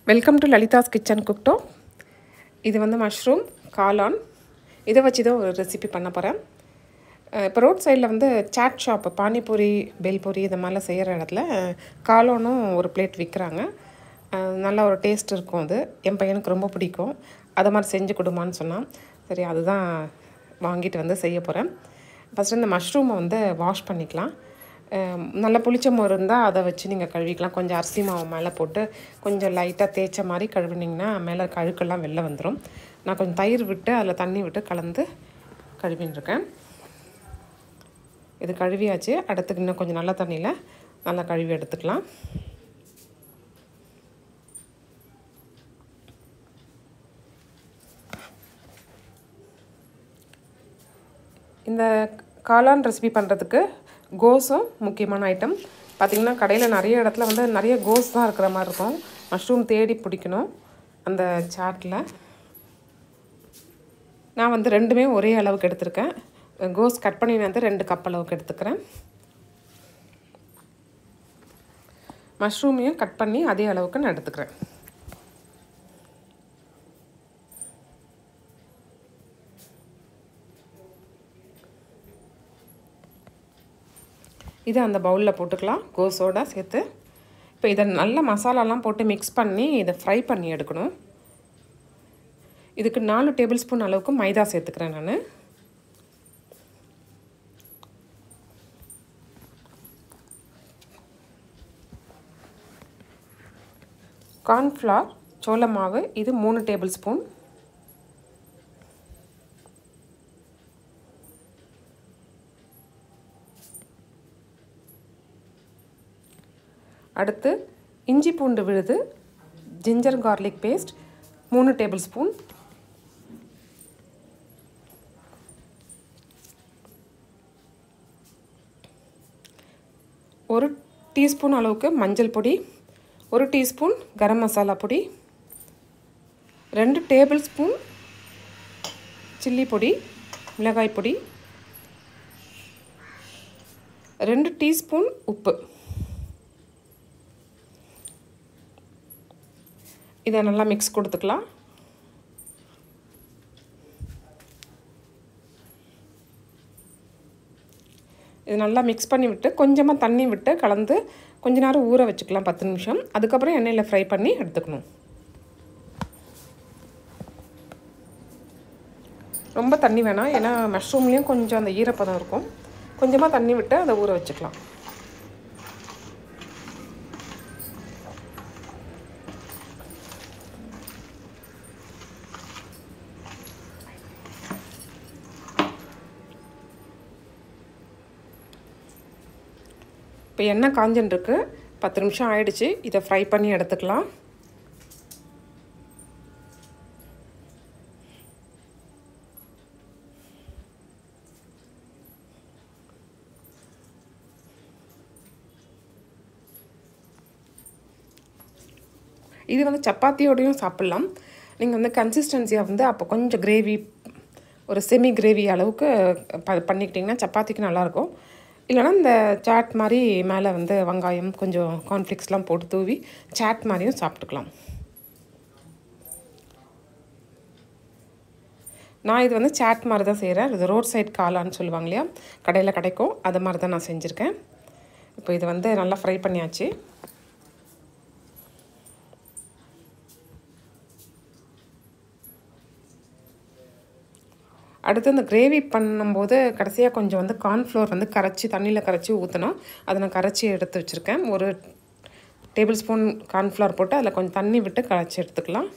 Welcome to Lalitha's kitchen குக்டோ. இது வந்து மஷ்ரூம் காளான் இதை வச்சு தான் ஒரு ரெசிபி பண்ண போகிறேன். இப்போ ரோட் சைடில் வந்து சாட் ஷாப்பு பானிபூரி பேல்பூரி இது மாதிரிலாம் செய்கிற இடத்துல காளானும் ஒரு பிளேட் விற்கிறாங்க. நல்ல ஒரு டேஸ்ட் இருக்கும். அது என் பையனுக்கு ரொம்ப பிடிக்கும். அதை மாதிரி செஞ்சு கொடுமான்னு சொன்னான். சரி, அதுதான் வாங்கிட்டு வந்து செய்ய போகிறேன். ஃபஸ்ட்டு இந்த மஷ்ரூமை வந்து வாஷ் பண்ணிக்கலாம். நல்ல புளிச்ச மோர் இருந்தால் அதை வச்சு நீங்கள் கழுவிக்கலாம். கொஞ்சம் அரிசி மாவு மேலே போட்டு கொஞ்சம் லைட்டாக தேய்ச்ச மாதிரி கழுவினிங்கன்னா மேலே கழுக்கெல்லாம் வெளில வந்துடும். நான் கொஞ்சம் தயிர் விட்டு அதில் தண்ணி விட்டு கலந்து கழுவின்னுருக்கேன். இது கழுவியாச்சு. அடுத்துக்கு இன்னும் கொஞ்சம் நல்ல தண்ணியில் நல்லா கழுவி எடுத்துக்கலாம். இந்த காளான் ரெசிபி பண்ணுறதுக்கு கோஸும் முக்கியமான ஐட்டம். பார்த்திங்கன்னா கடையில் நிறைய இடத்துல வந்து நிறைய கோஸ் தான் இருக்கிற மாதிரி இருக்கும். மஷ்ரூம் தேடி பிடிக்கணும். அந்த சாட்டில் நான் வந்து ரெண்டுமே ஒரே அளவுக்கு எடுத்துருக்கேன். கோஸ் கட் பண்ணி வந்து 2 கப் அளவுக்கு எடுத்துக்கிறேன். மஷ்ரூமையும் கட் பண்ணி அதே அளவுக்கு நான் எடுத்துக்கிறேன். இதை அந்த பவுலில் போட்டுக்கலாம் கோஸோடு சேர்த்து. இப்போ இதை நல்ல மசாலாலாம் போட்டு மிக்ஸ் பண்ணி இதை ஃப்ரை பண்ணி எடுக்கணும். இதுக்கு 4 டேபிள் ஸ்பூன் அளவுக்கு மைதா சேர்த்துக்கிறேன் நான். கார்ன்ஃப்ளவர் சோள மாவு இது 3 டேபிள் ஸ்பூன். அடுத்து இஞ்சி பூண்டு விழுது ginger garlic paste 3 tablespoon. ஒரு டீஸ்பூன் அளவுக்கு மஞ்சள் பொடி, 1 டீஸ்பூன் கரம் மசாலா பொடி, 2 டேபிள் ஸ்பூன் சில்லி பொடி மிளகாய் பொடி, 2 டீஸ்பூன் உப்பு. இதை நல்லா மிக்ஸ் கொடுத்துக்கலாம். இது நல்லா மிக்ஸ் பண்ணி விட்டு கொஞ்சமாக தண்ணி விட்டு கலந்து கொஞ்ச நேரம் ஊற வச்சுக்கலாம் 10 நிமிஷம். அதுக்கப்புறம் எண்ணெயில் ஃப்ரை பண்ணி எடுத்துக்கணும். ரொம்ப தண்ணி வேணாம், ஏன்னா மஷ்ரூம்லேயும் கொஞ்சம் அந்த ஈரப்பதம் இருக்கும். கொஞ்சமாக தண்ணி விட்டு அதை ஊற வச்சுக்கலாம். இப்போ எண்ணெய் காஞ்சின்ருக்கு, 10 நிமிஷம் ஆயிடுச்சு. இதை ஃப்ரை பண்ணி எடுத்துக்கலாம். இது வந்து சப்பாத்தியோடையும் சாப்பிட்லாம். நீங்கள் வந்து கன்சிஸ்டன்சியாக வந்து அப்போ கொஞ்சம் கிரேவி, ஒரு செமி கிரேவி அளவுக்கு பண்ணிக்கிட்டிங்கன்னா சப்பாத்திக்கு நல்லாயிருக்கும். இல்லைனா இந்த சாட் மாதிரி மேலே வந்து வெங்காயம் கொஞ்சம் கார்ன்ஃப்ளேக்ஸ்லாம் போட்டு தூவி சாட் மாதிரியும் சாப்பிட்டுக்கலாம். நான் இது வந்து சாட் மாதிரி தான் செய்கிறேன். இது ரோட் சைட் காளான்னு சொல்லுவாங்க இல்லையா, கடையில் கிடைக்கும். அது மாதிரி தான் நான் செஞ்சுருக்கேன். இப்போ இது வந்து நல்லா ஃப்ரை பண்ணியாச்சு. அடுத்து இந்த கிரேவி பண்ணும்போது கடைசியாக கொஞ்சம் வந்து கார்ன்ஃப்ளவர் வந்து கரைச்சி தண்ணியில் கரைச்சி ஊற்றணும். அதை நான் கரைச்சி எடுத்து வச்சுருக்கேன். 1 டேபிள் ஸ்பூன் கார்ன்ஃப்ளவர் போட்டு அதில் கொஞ்சம் தண்ணி விட்டு கரைச்சி எடுத்துக்கலாம்.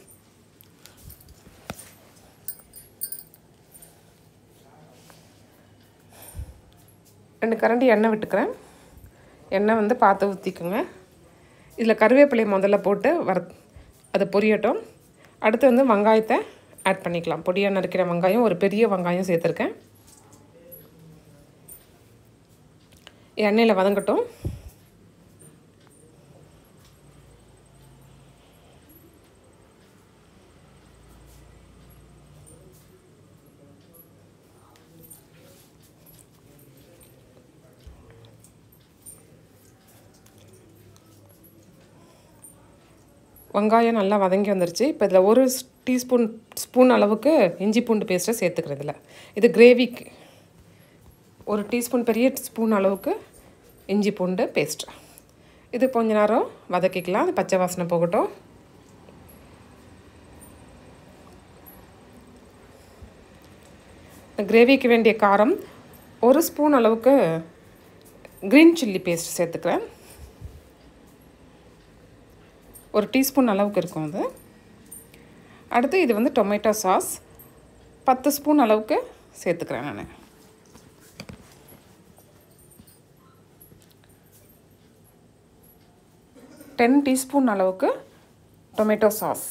ரெண்டு கரண்டி எண்ணெய் விட்டுக்கிறேன். எண்ணெய் வந்து பார்த்து ஊற்றிக்குங்க. இதில் கருவேப்பிலை முதல்ல போட்டு அது பொரியட்டும். அடுத்து வந்து வெங்காயத்தை ஆட் பண்ணிக்கலாம். பொடியாக நறுக்கிற வெங்காயம், ஒரு பெரிய வெங்காயம் சேர்த்துருக்கேன். எண்ணெயில் வதங்கட்டும். வெங்காயம் நல்லா வதங்கி வந்துருச்சு. இப்போ இதில் ஒரு ஸ்பூன் அளவுக்கு இஞ்சி பூண்டு பேஸ்ட்டை சேர்த்துக்கிறேன். இதில் இது கிரேவிக்கு ஒரு டீஸ்பூன் பெரிய ஸ்பூன் அளவுக்கு இஞ்சி பூண்டு பேஸ்ட். இது கொஞ்ச நேரம் வதக்கிக்கலாம். அது பச்சை வாசனை போகட்டும். கிரேவிக்கு வேண்டிய காரம் ஒரு ஸ்பூன் அளவுக்கு க்ரீன் சில்லி பேஸ்ட் சேர்த்துக்கிறேன். ஒரு டீஸ்பூன் அளவுக்கு இருக்கும் அது. அடுத்து இது வந்து டொமேட்டோ சாஸ் 10 ஸ்பூன் அளவுக்கு சேர்த்துக்கிறேன் நான். டென் டீஸ்பூன் அளவுக்கு டொமேட்டோ சாஸ்.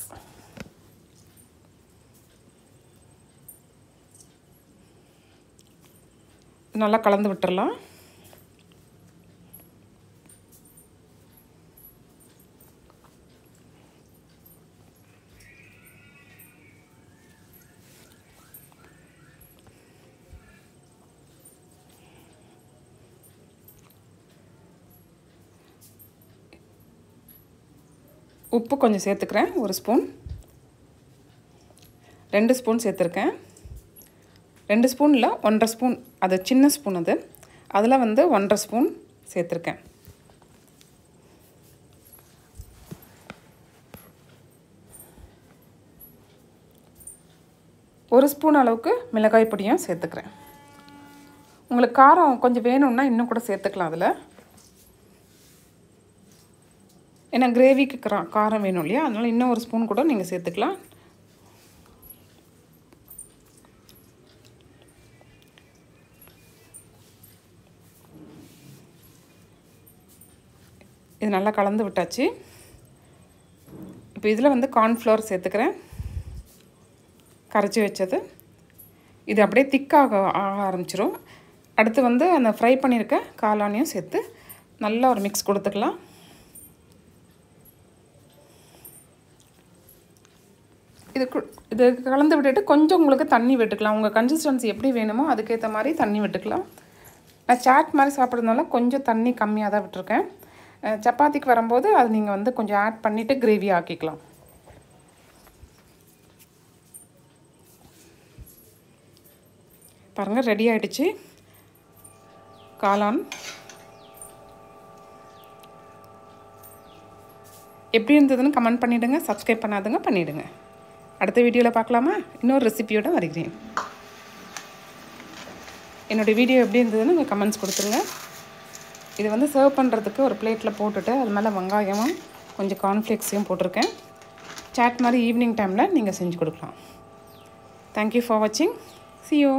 நல்லா கலந்து விட்டுறலாம். உப்பு கொஞ்சம் சேர்த்துக்கிறேன். ஒரு ஸ்பூன், 2 ஸ்பூன் சேர்த்துருக்கேன். 2 ஸ்பூனில் 1.5 ஸ்பூன், அது சின்ன ஸ்பூன் அது, அதில் வந்து 1.5 ஸ்பூன் சேர்த்துருக்கேன். ஒரு ஸ்பூன் அளவுக்கு மிளகாய் பொடியும் சேர்த்துக்கிறேன். உங்களுக்கு காரம் கொஞ்சம் வேணும்னா இன்னும் கூட சேர்த்துக்கலாம் அதில். ஏன்னா கிரேவிக்கு காரம் வேணும் இல்லையா, அதனால் இன்னும் ஒரு ஸ்பூன் கூட நீங்கள் சேர்த்துக்கலாம். இது நல்லா கலந்து விட்டாச்சு. இப்போ இதில் வந்து கார்ன்ஃப்ளவர் சேர்த்துக்கிறேன், கரைச்சி வச்சது. இது அப்படியே திக்காக ஆரம்பிச்சிரும். அடுத்து வந்து அந்த ஃப்ரை பண்ணியிருக்க காளானையும் சேர்த்து நல்லா ஒரு மிக்ஸ் கொடுத்துக்கலாம். இது கலந்து விட்டுட்டு கொஞ்சம் உங்களுக்கு தண்ணி விட்டுக்கலாம். உங்கள் கன்சிஸ்டன்சி எப்படி வேணுமோ அதுக்கேற்ற மாதிரி தண்ணி விட்டுக்கலாம். நான் சாட் மாதிரி சாப்பிட்றதுனால கொஞ்சம் தண்ணி கம்மியாக தான் விட்டுருக்கேன். சப்பாத்திக்கு வரும்போது அது நீங்கள் வந்து கொஞ்சம் ஆட் பண்ணிவிட்டு கிரேவி ஆக்கிக்கலாம். பாருங்கள், ரெடி ஆகிடுச்சு காளான். எப்படி இருந்ததுன்னு கமெண்ட் பண்ணிவிடுங்க. சப்ஸ்கிரைப் பண்ணாதுங்க பண்ணிவிடுங்க. அடுத்த வீடியோவில் பார்க்கலாமா? இன்னொரு ரெசிபியோடு வருகிறேன். என்னோடய வீடியோ எப்படி இருந்ததுன்னு உங்கள் கமெண்ட்ஸ் கொடுத்துருங்க. இது வந்து சர்வ் பண்ணுறதுக்கு ஒரு பிளேட்டில் போட்டுட்டு அது மேலே வெங்காயமும் கொஞ்சம் கார்ன்ஃப்ளேக்ஸையும் போட்டிருக்கேன். சாட் மாதிரி ஈவினிங் டைமில் நீங்கள் செஞ்சு கொடுக்கலாம். தேங்க்யூ ஃபார் வாட்சிங். See you.